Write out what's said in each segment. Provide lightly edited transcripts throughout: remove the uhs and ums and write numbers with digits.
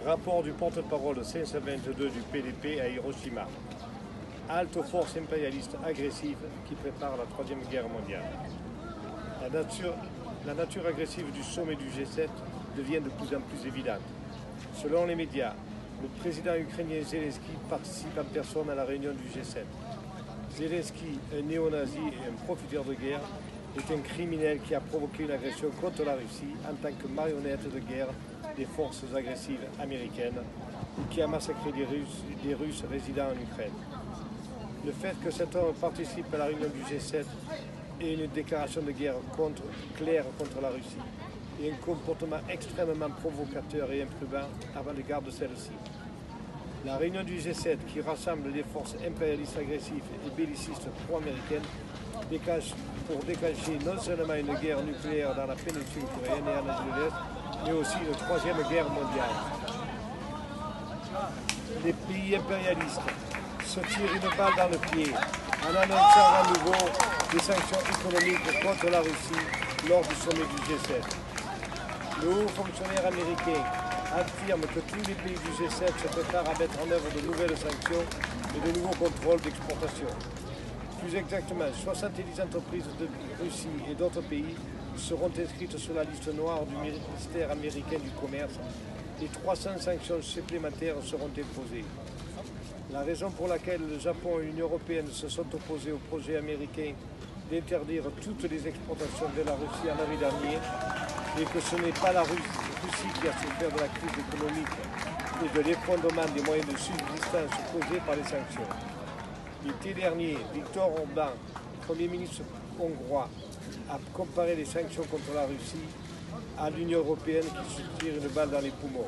Rapport du porte-parole 522 du PDP à Hiroshima. Halte aux forces impérialistes agressives qui préparent la Troisième Guerre mondiale. La nature agressive du sommet du G7 devient de plus en plus évidente. Selon les médias, le président ukrainien Zelensky participe en personne à la réunion du G7. Zelensky, un néo-nazi et un profiteur de guerre, est un criminel qui a provoqué une agression contre la Russie en tant que marionnette de guerre des forces agressives américaines et qui a massacré des Russes résidant en Ukraine. Le fait que cet homme participe à la réunion du G7 est une déclaration de guerre claire contre la Russie et un comportement extrêmement provocateur et imprudent à l'égard de celle-ci. La réunion du G7, qui rassemble les forces impérialistes agressives et bellicistes pro-américaines, pour déclencher non seulement une guerre nucléaire dans la péninsule coréenne et en Asie de l'Est, mais aussi une troisième guerre mondiale. Les pays impérialistes se tirent une balle dans le pied en annonçant à nouveau des sanctions économiques contre la Russie lors du sommet du G7. Le haut fonctionnaire américain affirme que tous les pays du G7 se préparent à mettre en œuvre de nouvelles sanctions et de nouveaux contrôles d'exportation. Plus exactement, 70 entreprises de Russie et d'autres pays seront inscrites sur la liste noire du ministère américain du Commerce et 300 sanctions supplémentaires seront imposées. La raison pour laquelle le Japon et l'Union européenne se sont opposés au projet américain d'interdire toutes les exportations vers la Russie en avril dernier est que ce n'est pas la Russie qui a souffert de la crise économique et de l'effondrement des moyens de subsistance causés par les sanctions. L'été dernier, Viktor Orban, Premier ministre hongrois, a comparé les sanctions contre la Russie à l'Union européenne qui se tire une balle dans les poumons.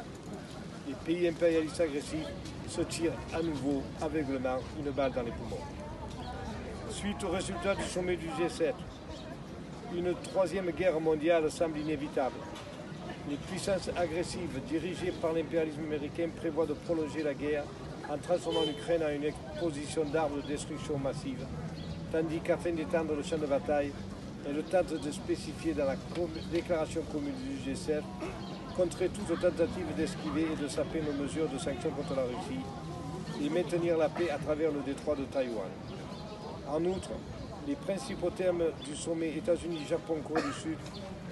Les pays impérialistes agressifs se tirent à nouveau aveuglément une balle dans les poumons. Suite aux résultats du sommet du G7, une troisième guerre mondiale semble inévitable. Les puissances agressives dirigées par l'impérialisme américain prévoient de prolonger la guerre en transformant l'Ukraine en une exposition d'armes de destruction massive, tandis qu'afin d'étendre le champ de bataille, elle tente de spécifier dans la déclaration commune du G7 contrer toute tentative d'esquiver et de saper nos mesures de sanctions contre la Russie et maintenir la paix à travers le détroit de Taïwan. En outre, les principaux thèmes du sommet États-Unis, Japon, Corée du Sud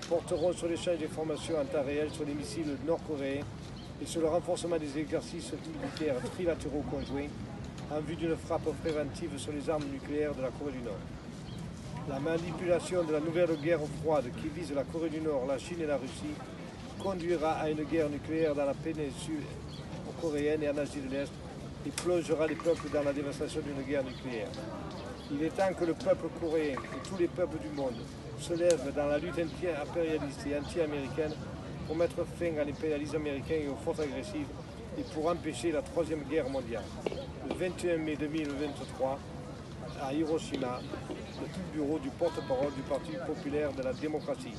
porteront sur l'échange d'informations en temps réel sur les missiles nord-coréens et sur le renforcement des exercices militaires trilatéraux conjoints en vue d'une frappe préventive sur les armes nucléaires de la Corée du Nord. La manipulation de la nouvelle guerre froide qui vise la Corée du Nord, la Chine et la Russie conduira à une guerre nucléaire dans la péninsule coréenne et en Asie de l'Est et plongera les peuples dans la dévastation d'une guerre nucléaire. Il est temps que le peuple coréen et tous les peuples du monde se lèvent dans la lutte anti-impérialiste et anti-américaine pour mettre fin à l'impérialisme américain et aux forces agressives et pour empêcher la Troisième Guerre mondiale. Le 21 mai 2023, à Hiroshima, le bureau du porte-parole du Parti populaire de la démocratie.